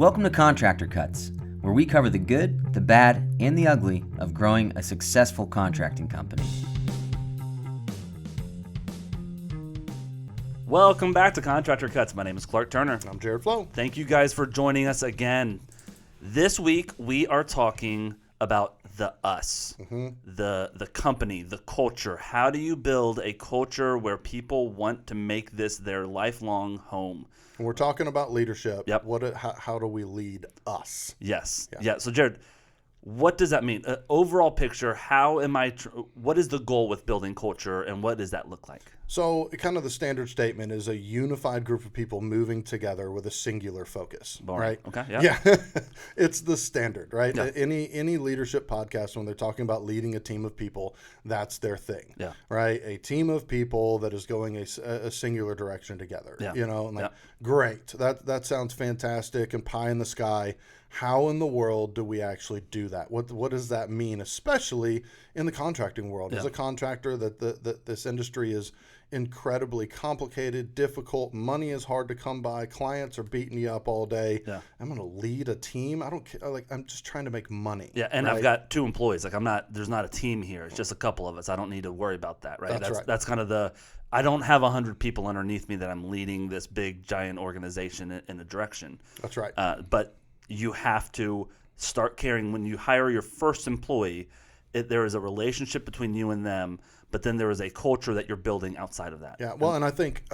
Welcome to Contractor Cuts, where we cover the good, the bad, and the ugly of growing a successful contracting company. Welcome back to Contractor Cuts. My name is Clark Turner. I'm Jared Flo. Thank you guys for joining us again. This week we are talking about the us, the company, the culture. How do you build a culture where people want to make this their lifelong home? And we're talking about leadership. Yep. How do we lead us? Yes. Yeah. So Jared, what does that mean? Overall picture, what is the goal with building culture and what does that look like? So kind of the standard statement is a unified group of people moving together with a singular focus, right? Okay. Yeah. It's the standard, right? Yeah. Any leadership podcast, when they're talking about leading a team of people, that's their thing, Yeah. right? A team of people that is going a singular direction together, Yeah. Great. That sounds fantastic and pie in the sky. How in the world do we actually do that? What does that mean, especially in the contracting world? Yeah. As a contractor, that this industry is incredibly complicated, difficult. Money is hard to come by. Clients are beating you up all day. Yeah. I'm going to lead a team. I don't care. I'm just trying to make money. Yeah, and right? I've got 2 employees. There's not a team here. It's just a couple of us. I don't need to worry about that, right? That's right. That's kind of I don't have 100 people underneath me that I'm leading this big, giant organization in a direction. That's right. But you have to start caring. When you hire your first employee, there is a relationship between you and them, but then there is a culture that you're building outside of that. Yeah, well, and I think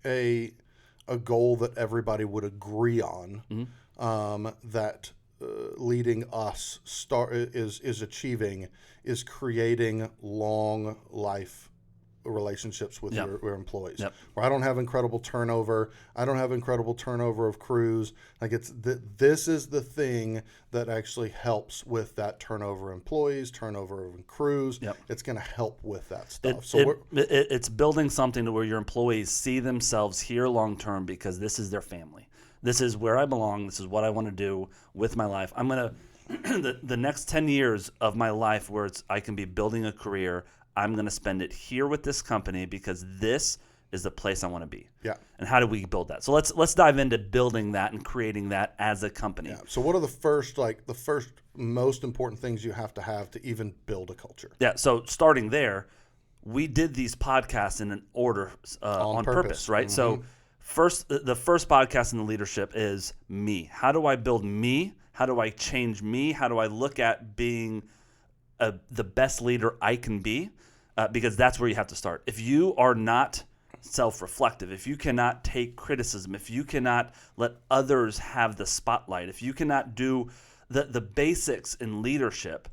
a goal that everybody would agree on that leading us is achieving is creating long life relationships with your employees. Yep. Where I don't have incredible turnover. I don't have incredible turnover of crews. This is the thing that actually helps with that turnover of employees, turnover of crews. Yep. It's going to help with that stuff. It's building something to where your employees see themselves here long term because this is their family. This is where I belong. This is what I want to do with my life. I'm going to the next 10 years of my life where I can be building a career. I'm going to spend it here with this company because this is the place I want to be. Yeah. And how do we build that? So let's dive into building that and creating that as a company. Yeah. So what are the first most important things you have to even build a culture? Yeah. So starting there, we did these podcasts in an order on purpose, right? Mm-hmm. So the first podcast in the leadership is me. How do I build me? How do I change me? How do I look at being the best leader I can be? Because that's where you have to start. If you are not self-reflective, if you cannot take criticism, if you cannot let others have the spotlight, if you cannot do the basics in leadership,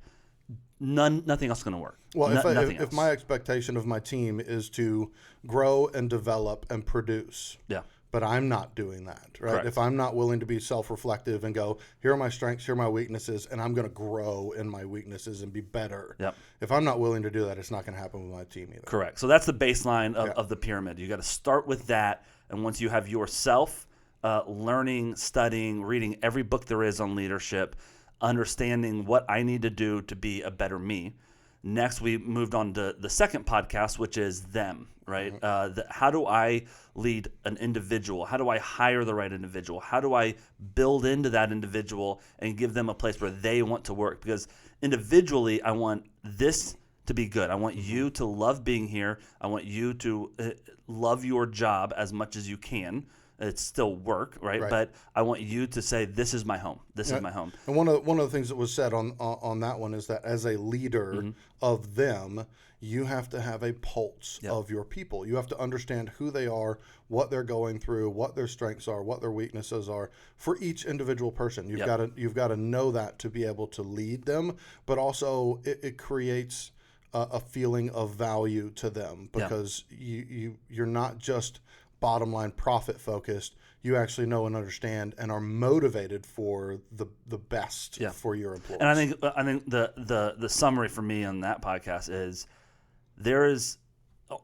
nothing else is going to work. Well, if else. my expectation of my team is to grow and develop and produce, Yeah. but I'm not doing that, right? Correct. If I'm not willing to be self-reflective and go, here are my strengths, here are my weaknesses, and I'm going to grow in my weaknesses and be better. Yep. If I'm not willing to do that, it's not going to happen with my team either. Correct. So that's the baseline of the pyramid. You got to start with that, and once you have yourself learning, studying, reading every book there is on leadership, understanding what I need to do to be a better me. Next, we moved on to the second podcast, which is them, right? How do I lead an individual? How do I hire the right individual? How do I build into that individual and give them a place where they want to work? Because individually, I want this to be good. I want you to love being here. I want you to love your job as much as you can. It's still work, right? But I want you to say, this is my home. This is my home. And one of the things that was said on that one is that as a leader of them, you have to have a pulse of your people. You have to understand who they are, what they're going through, what their strengths are, what their weaknesses are for each individual person. You've got to know that to be able to lead them, but also it creates a feeling of value to them because you're not just bottom line profit focused. You actually know and understand and are motivated for the best for your employees. And I think the summary for me on that podcast is there is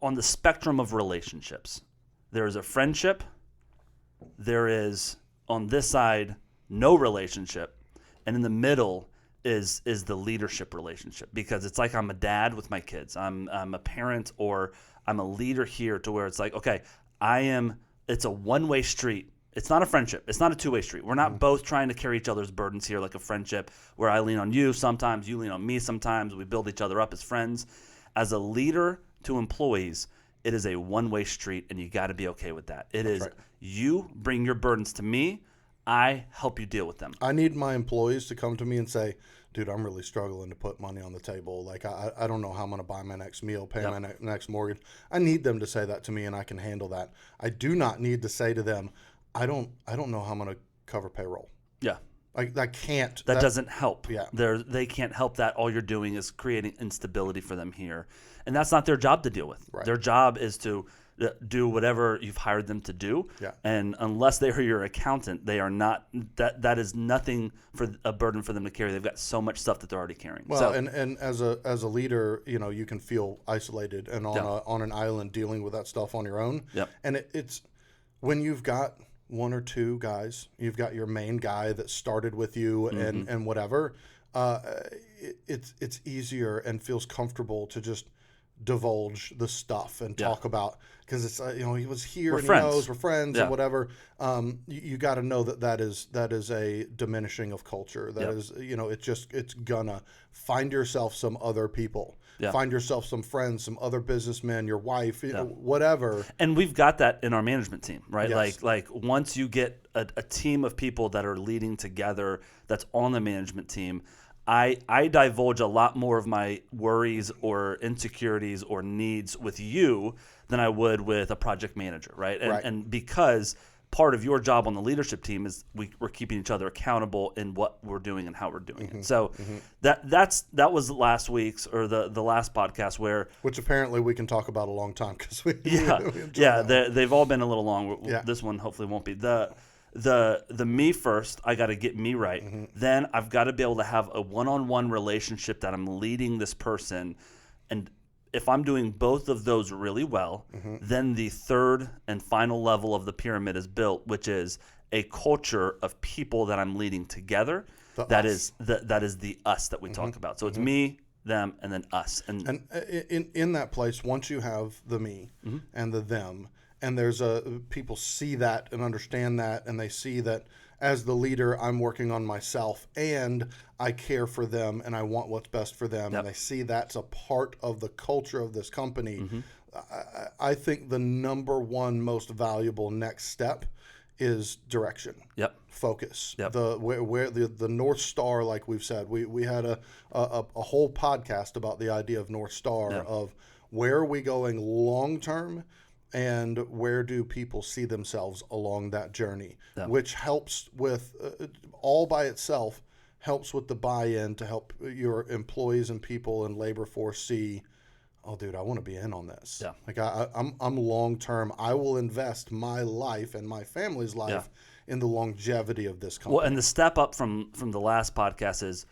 on the spectrum of relationships, there is a friendship, there is on this side no relationship, and in the middle is the leadership relationship, because it's like I'm a dad with my kids. I'm a parent, or I'm a leader here to where it's like, okay, it's a one-way street It's not a friendship. It's not a two-way street. We're not both trying to carry each other's burdens here like a friendship where I lean on you sometimes, you lean on me sometimes. We build each other up as friends. As a leader to employees, it is a one-way street, and you got to be okay with that. It is you bring your burdens to me. I help you deal with them. I need my employees to come to me and say, dude, I'm really struggling to put money on the table. Like, I don't know how I'm going to buy my next meal, pay my next mortgage. I need them to say that to me, and I can handle that. I do not need to say to them, I don't know how I'm going to cover payroll. Yeah. I can't. That doesn't help. Yeah. They can't help that. All you're doing is creating instability for them here. And that's not their job to deal with. Right. Their job is to do whatever you've hired them to do. Yeah. And unless they are your accountant, they are not. That is nothing for a burden for them to carry. They've got so much stuff that they're already carrying. Well, so, and as a leader, you can feel isolated and on an island dealing with that stuff on your own. Yep. And it's when you've got one or two guys, you've got your main guy that started with you and whatever, it's easier and feels comfortable to just divulge the stuff and talk about, because it's he was here, we're and friends. he knows we're friends and whatever. You got to know that is a diminishing of culture. That is, it's gonna find yourself some other people. Find yourself some friends, some other businessmen, your wife, whatever. And we've got that in our management team, right? Yes. Like once you get a team of people that are leading together that's on the management team, I divulge a lot more of my worries or insecurities or needs with you than I would with a project manager, right? And because part of your job on the leadership team is we're keeping each other accountable in what we're doing and how we're doing it. So that was last week's or the last podcast which apparently we can talk about a long time because we they've all been a little long. Yeah. This one hopefully won't be. The me first, I got to get me right. Then I've got to be able to have a one-on-one relationship that I'm leading this person. And if I'm doing both of those really well, then the third and final level of the pyramid is built, which is a culture of people that I'm leading together. That is the us that we talk about. So it's me, them, and then us. And in that place, once you have the me and the them, and there's people see that and understand that, and they see that as the leader, I'm working on myself and I care for them and I want what's best for them. And they see that's a part of the culture of this company. I think the number one most valuable next step is direction. Focus. Where the North Star, like we've said, we had a whole podcast about the idea of North Star of where are we going long term. And where do people see themselves along that journey, which helps with, all by itself, helps with the buy-in to help your employees and people and labor force see, oh, dude, I want to be in on this. Like I'm long-term. I will invest my life and my family's life in the longevity of this company. Well, and the step up from the last podcast is,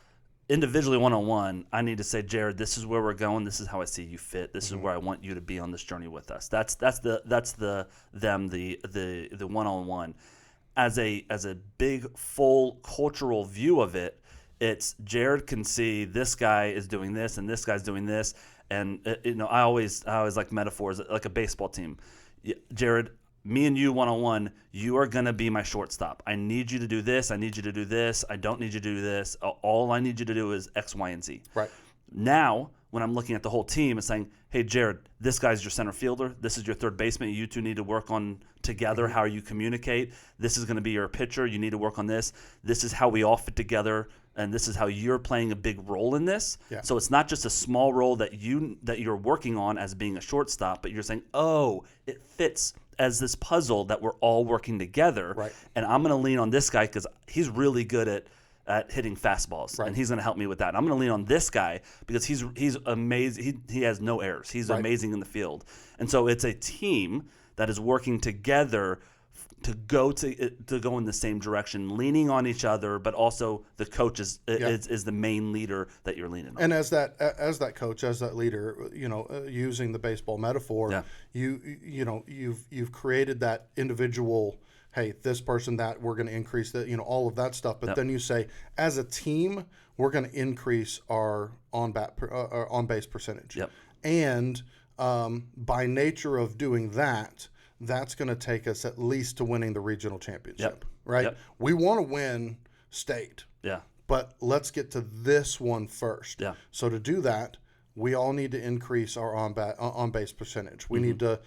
individually one-on-one, I need to say, Jared, this is where we're going. This is how I see you fit. This is where I want you to be on this journey with us. That's the one-on-one. As a big full cultural view of it, it's Jared can see this guy is doing this and this guy's doing this, and I always like metaphors like a baseball team. Jared, me and you one-on-one, you are going to be my shortstop. I need you to do this. I need you to do this. I don't need you to do this. All I need you to do is X, Y, and Z. Right. Now, when I'm looking at the whole team and saying, hey, Jared, this guy's your center fielder. This is your third baseman. You two need to work on together how you communicate. This is going to be your pitcher. You need to work on this. This is how we all fit together, and this is how you're playing a big role in this. So it's not just a small role that you're working on as being a shortstop, but you're saying, oh, it fits as this puzzle that we're all working together. Right. And I'm going to lean on this guy because he's really good at hitting fastballs, and he's going to help me with that. I'm going to lean on this guy because he's amazing. He has no errors. He's amazing in the field. And so it's a team that is working together to go in the same direction, leaning on each other, but also the coach is the main leader that you're leaning on. And as that coach, as that leader, using the baseball metaphor, you've created that individual. Hey, this person, that we're going to increase that, all of that stuff. But then you say, as a team, we're going to increase our on base percentage. And by nature of doing that, that's going to take us at least to winning the regional championship, right? Yep. We want to win state, but let's get to this one first. Yeah. So to do that, we all need to increase our on base percentage. We need to,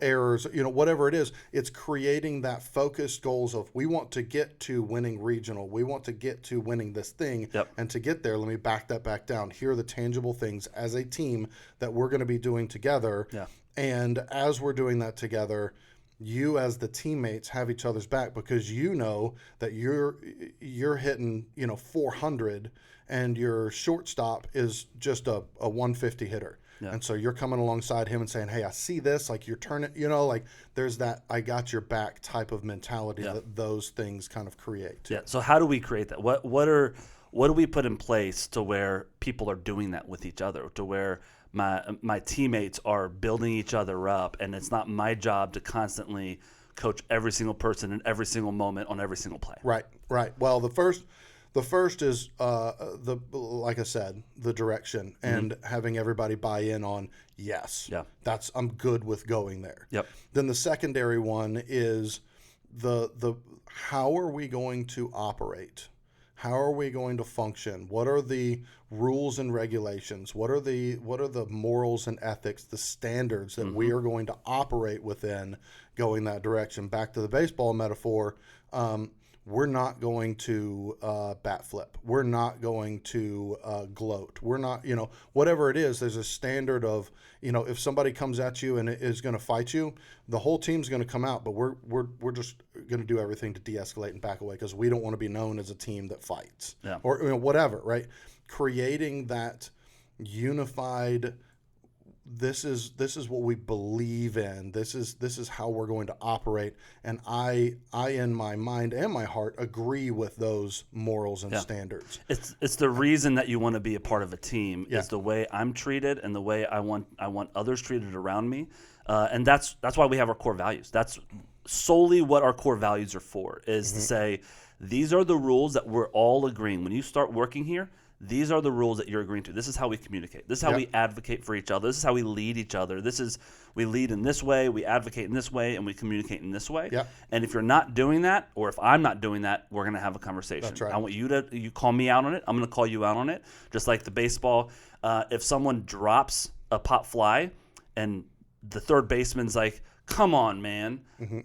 errors, whatever it is. It's creating that focused goals of we want to get to winning regional. We want to get to winning this thing. And to get there, let me back that back down. Here are the tangible things as a team that we're going to be doing together. And as we're doing that together, you as the teammates have each other's back because you know that you're hitting 400 and your shortstop is just a 150 hitter. And so you're coming alongside him and saying, hey, I see this, like you're turning, like there's that I got your back type of mentality that those things kind of create. So how do we create that? What do we put in place to where people are doing that with each other, to where my teammates are building each other up, and it's not my job to constantly coach every single person in every single moment on every single play. Right. Well, the first is like I said, the direction and having everybody buy in on I'm good with going there. Then the secondary one is the how are we going to operate? How are we going to function? What are the rules and regulations? What are the morals and ethics, the standards that we are going to operate within going that direction? Back to the baseball metaphor, we're not going to bat flip. We're not going to gloat. We're not, whatever it is, there's a standard of, if somebody comes at you and is going to fight you, the whole team's going to come out, but we're just going to do everything to de-escalate and back away because we don't want to be known as a team that fights or whatever, right? Creating that unified, this is what we believe in. This is how we're going to operate. And I in my mind and my heart agree with those morals and standards. It's the reason that you want to be a part of a team is the way I'm treated and the way I want others treated around me. And that's why we have our core values. That's solely what our core values are for, is to say these are the rules that we're all agreeing. When you start working here, these are the rules that you're agreeing to. This is how we communicate. This is how we advocate for each other. This is how we lead each other. We lead in this way, we advocate in this way, and we communicate in this way. And if you're not doing that, or if I'm not doing that, we're going to have a conversation. That's right. I want you call me out on it. I'm going to call you out on it. Just like the baseball, if someone drops a pop fly and the third baseman's like, come on, man.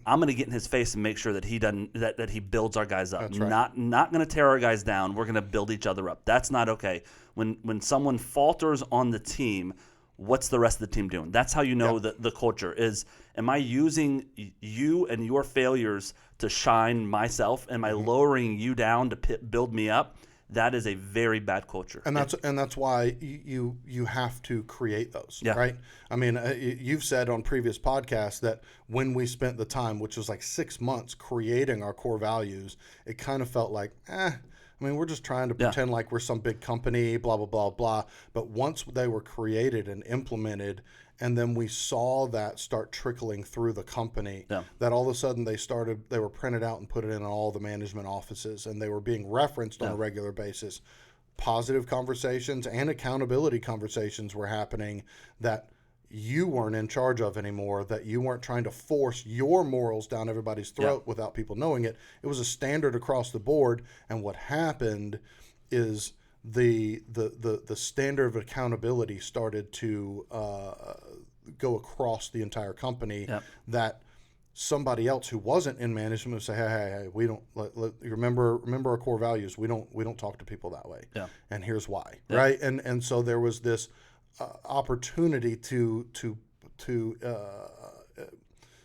I'm going to get in his face and make sure that he doesn't that he builds our guys up. That's right. Not going to tear our guys down. We're going to build each other up. That's not okay. When someone falters on the team, what's the rest of the team doing? That's how you know the culture is. Am I using you and your failures to shine myself? Am I lowering you down to build me up? That is a very bad culture. And that's why you have to create those, right? I mean, you've said on previous podcasts that when we spent the time, which was like 6 months, creating our core values, it kind of felt like, I mean, we're just trying to pretend like we're some big company, blah, blah, blah, blah. But once they were created and implemented, and then we saw that start trickling through the company, that all of a sudden they were printed out and put it in all the management offices, and they were being referenced on a regular basis. Positive conversations and accountability conversations were happening that you weren't in charge of anymore, that you weren't trying to force your morals down everybody's throat without people knowing it. It was a standard across the board, and what happened is the standard of accountability started to go across the entire company, that somebody else who wasn't in management would say, hey, we don't remember our core values. We don't talk to people that way. And here's why. Right. And so there was this opportunity to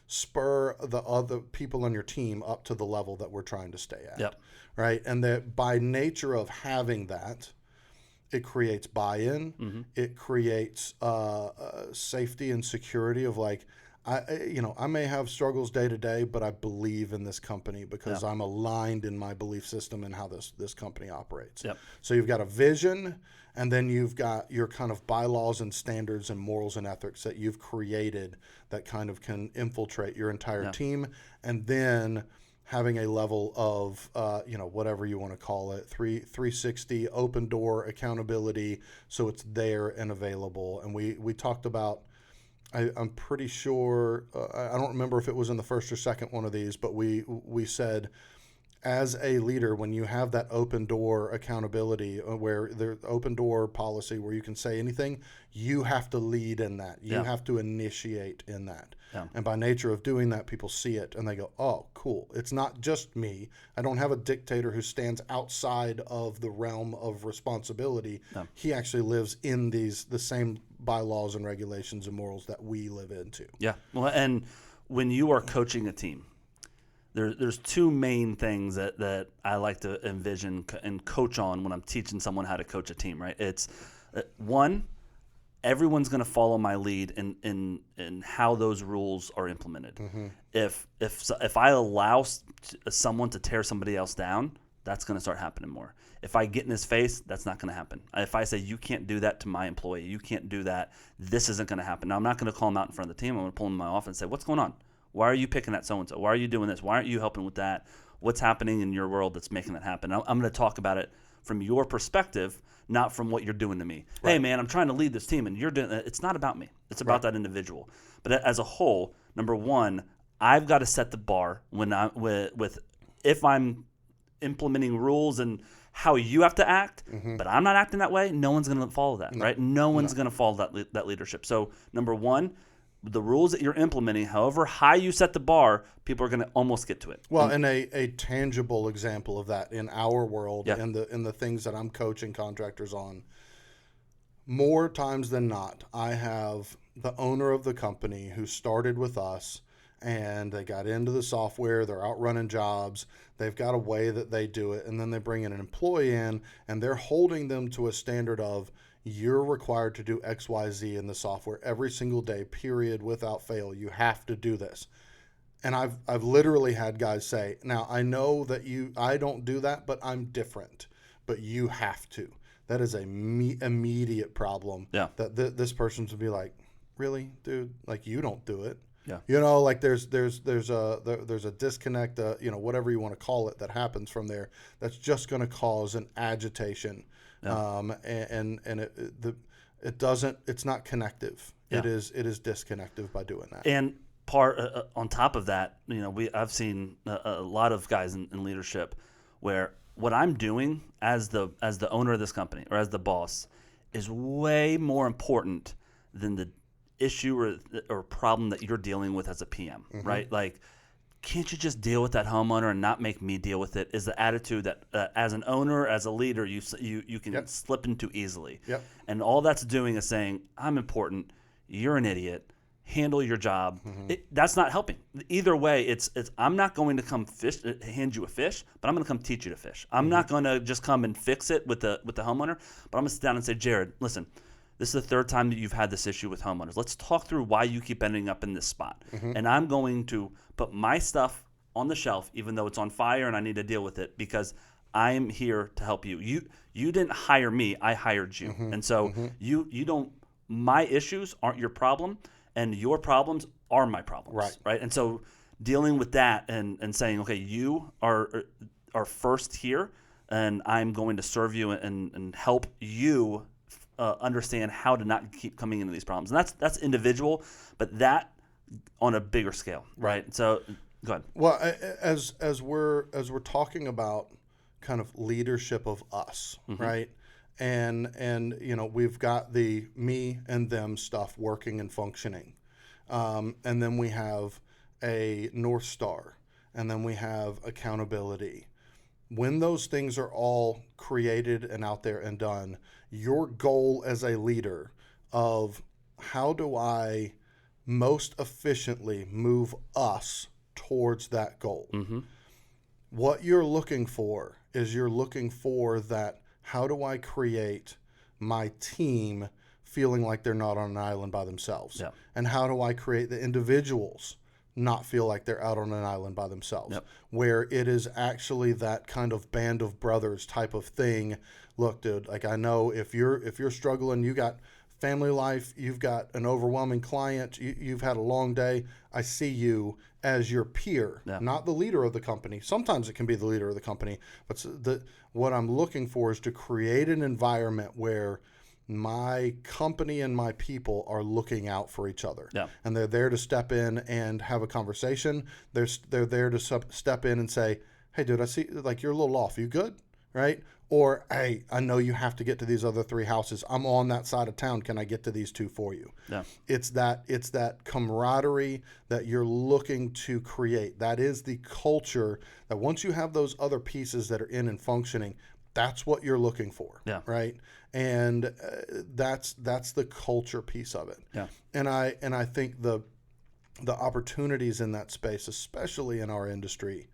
spur the other people on your team up to the level that we're trying to stay at. Right. And that by nature of having that, it creates buy-in. It creates safety and security of like, I may have struggles day to day, but I believe in this company because I'm aligned in my belief system and how this company operates. So you've got a vision, and then you've got your kind of bylaws and standards and morals and ethics that you've created that kind of can infiltrate your entire team, and then having a level of, whatever you want to call it, 360 open door accountability, so it's there and available. And we talked about I'm pretty sure, I don't remember if it was in the first or second one of these, but we said, as a leader, when you have that open door accountability, where the open door policy where you can say anything, you have to lead in that. You have to initiate in that. Yeah. And by nature of doing that, people see it and they go, oh, cool. It's not just me. I don't have a dictator who stands outside of the realm of responsibility. No. He actually lives in the same bylaws and regulations and morals that we live into. Yeah. Well, and when you are coaching a team, there's two main things that I like to envision and coach on when I'm teaching someone how to coach a team, right? It's one, everyone's going to follow my lead in how those rules are implemented. Mm-hmm. If I allow someone to tear somebody else down, that's going to start happening more. If I get in his face, that's not going to happen. If I say, you can't do that to my employee, you can't do that, this isn't going to happen. Now, I'm not going to call him out in front of the team. I'm going to pull him in my office and say, what's going on? Why are you picking that so-and-so? Why are you doing this? Why aren't you helping with that? What's happening in your world that's making that happen? I'm going to talk about it from your perspective, not from what you're doing to me. Right. Hey, man, I'm trying to lead this team, and you're doing it. It's not about me. It's about that individual. But as a whole, number one, I've got to set the bar when if I'm implementing rules and how you have to act, but I'm not acting that way, no one's going to follow that, right? No one's going to follow that leadership. So number one, the rules that you're implementing, however high you set the bar, people are going to almost get to it. Well, and a tangible example of that in our world, in the things that I'm coaching contractors on, more times than not, I have the owner of the company who started with us and they got into the software, they're out running jobs, they've got a way that they do it, and then they bring in an employee in and they're holding them to a standard of, you're required to do X, Y, Z in the software every single day, period, without fail. You have to do this. And I've literally had guys say, now I know that I don't do that, but I'm different. But you have to. That is a immediate problem. Yeah. That this person's would be like, really, dude? Like, you don't do it. Yeah. You know, like there's a disconnect, whatever you want to call it, that happens from there. That's just going to cause an agitation. Yeah. It's not connective. Yeah. It is disconnective by doing that. And on top of that, I've seen a lot of guys in leadership where what I'm doing as the owner of this company or as the boss is way more important than the issue or problem that you're dealing with as a PM, right? Like, can't you just deal with that homeowner and not make me deal with it? Is the attitude that as an owner, as a leader, you can slip into easily. Yep. And all that's doing is saying, I'm important, you're an idiot, handle your job. That's not helping. Either way, it's I'm not going to come hand you a fish, but I'm going to come teach you to fish. I'm not going to just come and fix it with the homeowner, but I'm going to sit down and say, Jared, listen, this is the third time that you've had this issue with homeowners. Let's talk through why you keep ending up in this spot. And I'm going to put my stuff on the shelf, even though it's on fire and I need to deal with it, because I'm here to help you. You didn't hire me, I hired you. And so you don't, my issues aren't your problem, and your problems are my problems. Right. And so dealing with that and saying, okay, you are first here, and I'm going to serve you and help you understand how to not keep coming into these problems. And that's individual, but that on a bigger scale, right? So go ahead. Well, as we're talking about kind of leadership of us, right? And we've got the me and them stuff working and functioning. And then we have a North Star, and then we have accountability. When those things are all created and out there and done, your goal as a leader of how do I most efficiently move us towards that goal? What you're looking for is that how do I create my team feeling like they're not on an island by themselves? Yeah. And how do I create the individuals not feel like they're out on an island by themselves? Yep. Where it is actually that kind of band of brothers type of thing. Look, dude, like, I know if you're struggling, you got family life, you've got an overwhelming client, you've had a long day, I see you as your peer, not the leader of the company. Sometimes it can be the leader of the company, but what I'm looking for is to create an environment where my company and my people are looking out for each other. Yeah. And they're there to step in and have a conversation. They're there to step in and say, hey, dude, I see like you're a little off. You good? Right? Or, hey, I know you have to get to these other 3 houses. I'm on that side of town. Can I get to these 2 for you? Yeah. It's that camaraderie that you're looking to create. That is the culture that once you have those other pieces that are in and functioning, that's what you're looking for. Yeah. Right. And that's the culture piece of it. Yeah. And I think the opportunities in that space, especially in our industry,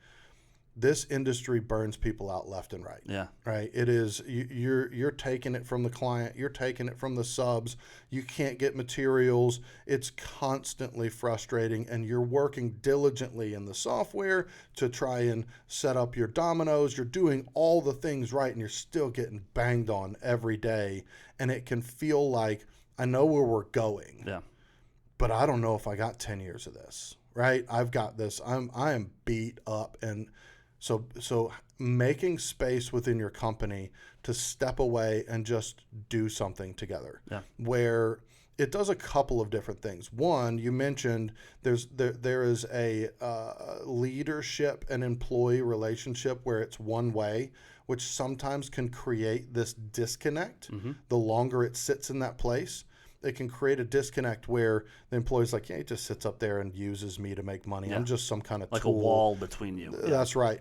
this industry burns people out left and right. Yeah. Right. It is, you're taking it from the client. You're taking it from the subs. You can't get materials. It's constantly frustrating, and you're working diligently in the software to try and set up your dominoes. You're doing all the things right, and you're still getting banged on every day. And it can feel like, I know where we're going, Yeah. but I don't know if I got 10 years of this. Right. I've got this. I am beat up. And so making space within your company to step away and just do something together, where it does a couple of different things. One, you mentioned there is a leadership and employee relationship where it's one way, which sometimes can create this disconnect. The longer it sits in that place, it can create a disconnect where the employee's like, yeah, he just sits up there and uses me to make money. I'm just some kind of like tool. a wall between you. That's right.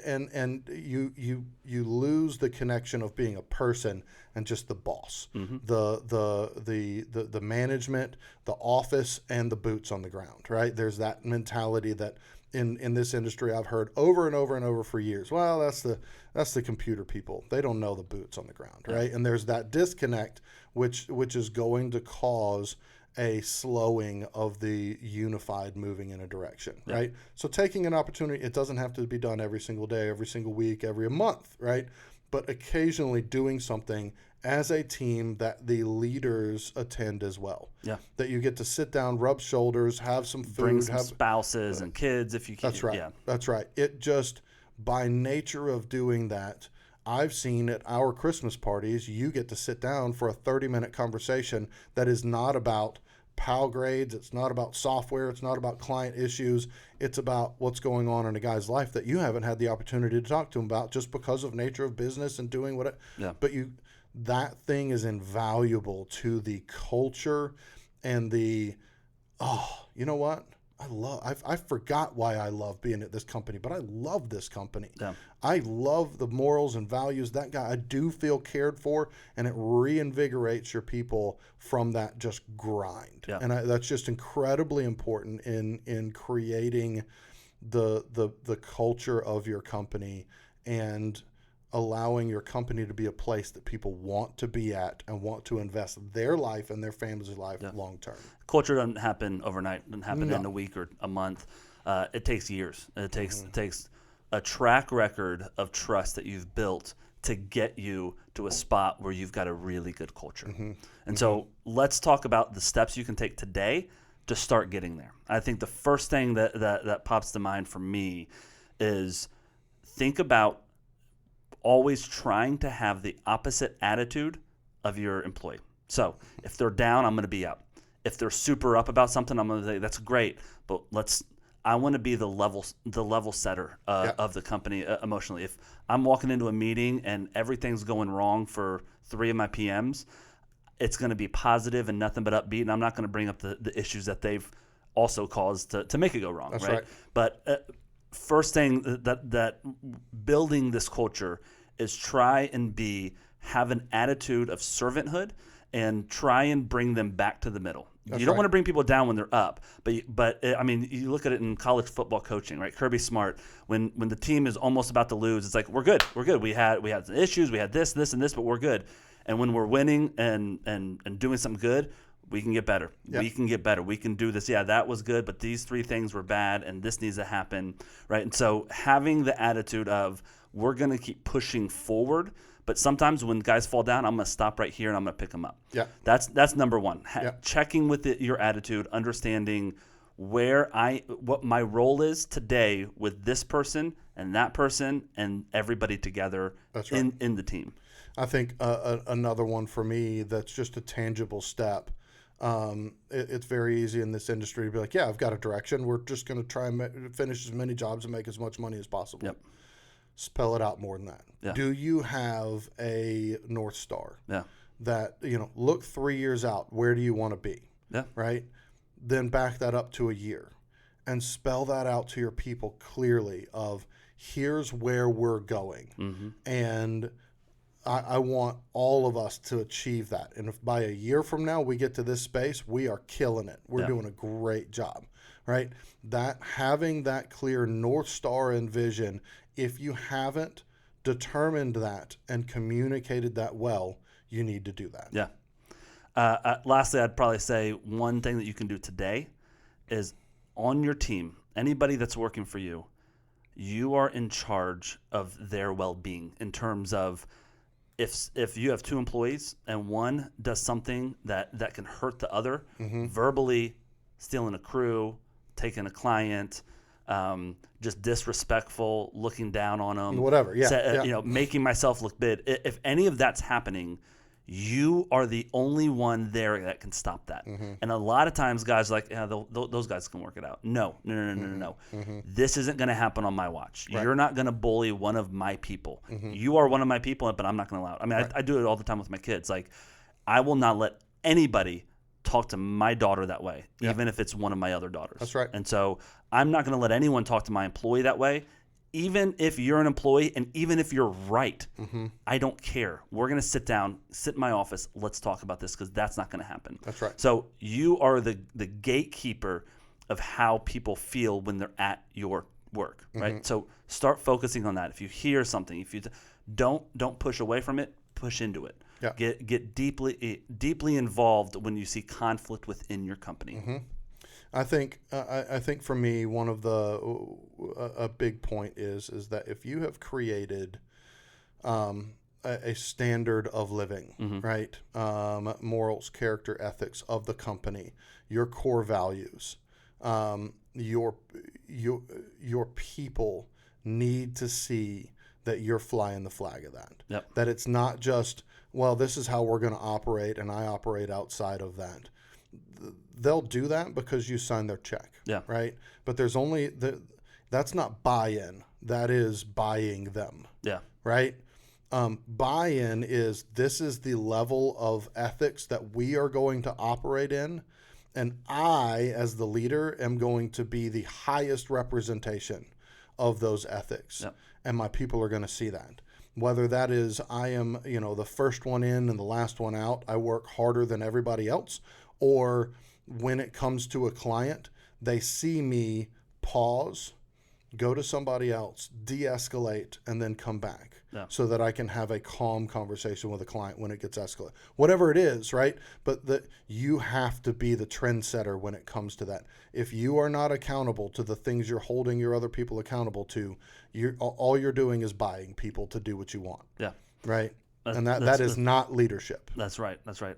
And you lose the connection of being a person and just the boss, the management, the office, and the boots on the ground. Right? There's that mentality that in this industry I've heard over and over and over for years. Well, that's the computer people. They don't know the boots on the ground, right? And there's that disconnect, which is going to cause a slowing of the unified moving in a direction, right? So taking an opportunity, it doesn't have to be done every single day, every single week, every month, right? But occasionally doing something as a team that the leaders attend as well. Yeah. That you get to sit down, rub shoulders, have some food. Bring some spouses and kids if you can. That's right. Yeah. That's right. It just, by nature of doing that, I've seen at our Christmas parties, you get to sit down for a 30-minute conversation that is not about PAL grades. It's not about software. It's not about client issues. It's about what's going on in a guy's life that you haven't had the opportunity to talk to him about just because of nature of business and doing what it. Yeah. But that thing is invaluable to the culture and the, you know what? I forgot why I love being at this company, but I love this company. Yeah. I love the morals and values. That guy, I do feel cared for, and it reinvigorates your people from that just grind. Yeah. And that's just incredibly important in creating the culture of your company and allowing your company to be a place that people want to be at and want to invest their life and their family's life long term. Culture doesn't happen overnight. Doesn't happen in a week or a month. It takes years. It takes a track record of trust that you've built to get you to a spot where you've got a really good culture. And so let's talk about the steps you can take today to start getting there. I think the first thing that pops to mind for me is think about always trying to have the opposite attitude of your employee. So if they're down, I'm going to be up. If they're super up about something, I'm going to say, that's great, but I want to be the level setter of the company emotionally. If I'm walking into a meeting and everything's going wrong for 3 of my PMs, it's going to be positive and nothing but upbeat, and I'm not going to bring up the issues that they've also caused to make it go wrong. That's right. But first thing that building this culture is try and have an attitude of servanthood and try and bring them back to the middle. You don't want to bring people down when they're up, but I mean, you look at it in college football coaching, right? Kirby Smart, when the team is almost about to lose, it's like, we're good. We had some issues, we had this and this, but we're good. And when we're winning and doing something good, we can get better. Yep. We can get better. We can do this. Yeah, that was good, but these 3 things were bad, and this needs to happen, right? And so having the attitude of we're going to keep pushing forward, but sometimes when guys fall down, I'm going to stop right here and I'm going to pick them up. Yeah, that's number one. Checking with your attitude, understanding what my role is today with this person and that person and everybody together. That's right. in the team. I think another one for me that's just a tangible step. It's very easy in this industry to be like, yeah, I've got a direction. We're just going to try and finish as many jobs and make as much money as possible. Yep. Spell it out more than that. Yeah. Do you have a North Star? Yeah. That, look 3 years out. Where do you want to be? Yeah. Right? Then back that up to a year and spell that out to your people clearly of here's where we're going. Mm-hmm. And I want all of us to achieve that. And if by a year from now we get to this space, we are killing it. We're doing a great job, right? That having that clear North Star and vision, if you haven't determined that and communicated that well, you need to do that. Yeah. Lastly, I'd probably say one thing that you can do today is on your team, anybody that's working for you, you are in charge of their well-being in terms of if you have 2 employees and one does something that can hurt the other, verbally stealing a crew, taking a client, just disrespectful, looking down on them, whatever, yeah. Making myself look bad. If any of that's happening, you are the only one there that can stop that. And a lot of times guys are like, yeah, those guys can work it out. No. This isn't going to happen on my watch. Right. You're not going to bully one of my people. You are one of my people, but I'm not going to allow it. I mean, I do it all the time with my kids. Like, I will not let anybody talk to my daughter that way, even if it's one of my other daughters. That's right. And so I'm not going to let anyone talk to my employee that way. Even if you're an employee and even if you're right, I don't care. We're going to sit down, sit in my office. Let's talk about this because that's not going to happen. That's right. So you are the gatekeeper of how people feel when they're at your work, right? So start focusing on that. If you hear something, if you don't push away from it, push into it. Yeah. Get deeply involved when you see conflict within your company. I think for me, one of a big point is that if you have created a standard of living, right, morals, character, ethics of the company, your core values, your people need to see that you're flying the flag of that. Yep. That it's not just, well, this is how we're going to operate, and I operate outside of that. They'll do that because you signed their check, right? But that's not buy-in. That is buying them, right? Buy-in is this is the level of ethics that we are going to operate in, and I, as the leader, am going to be the highest representation of those ethics, and my people are going to see that. Whether that is I am, the first one in and the last one out, I work harder than everybody else, or when it comes to a client, they see me pause, go to somebody else, de-escalate, and then come back so that I can have a calm conversation with a client when it gets escalated. Whatever it is, right? But you have to be the trendsetter when it comes to that. If you are not accountable to the things you're holding your other people accountable to, all you're doing is buying people to do what you want. Yeah. Right? And that is not leadership. That's right. That's right.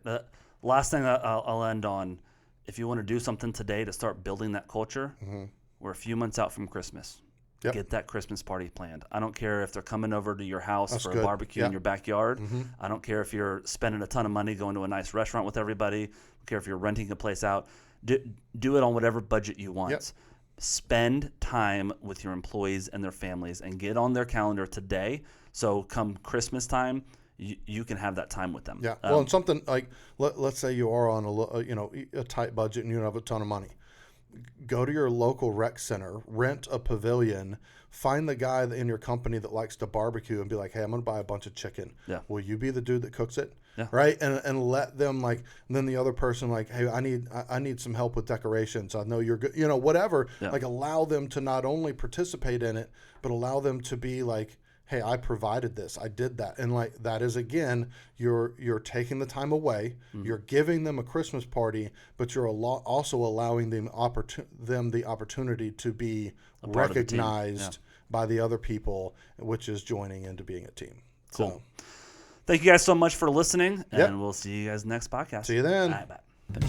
Last thing I'll end on, if you want to do something today to start building that culture, we're a few months out from Christmas. Get that Christmas party planned. I don't care if they're coming over to your house for a barbecue in your backyard. I don't care if you're spending a ton of money going to a nice restaurant with everybody. I don't care if you're renting a place out. Do it on whatever budget you want. Spend time with your employees and their families and get on their calendar today. So come Christmas time, you can have that time with them. Yeah. Well, and something like let's say you are on a tight budget and you don't have a ton of money. Go to your local rec center, rent a pavilion, find the guy in your company that likes to barbecue and be like, hey, I'm going to buy a bunch of chicken. Will you be the dude that cooks it? Right. And let them and then the other person hey, I need some help with decorations. I know you're good. Whatever. Allow them to not only participate in it, but allow them to be hey, I provided this, I did that. And that is, again, you're taking the time away, you're giving them a Christmas party, but you're also allowing them the opportunity to be recognized by the other people, which is joining into being a team. Cool. So, thank you guys so much for listening, and we'll see you guys next podcast. See you then. Bye.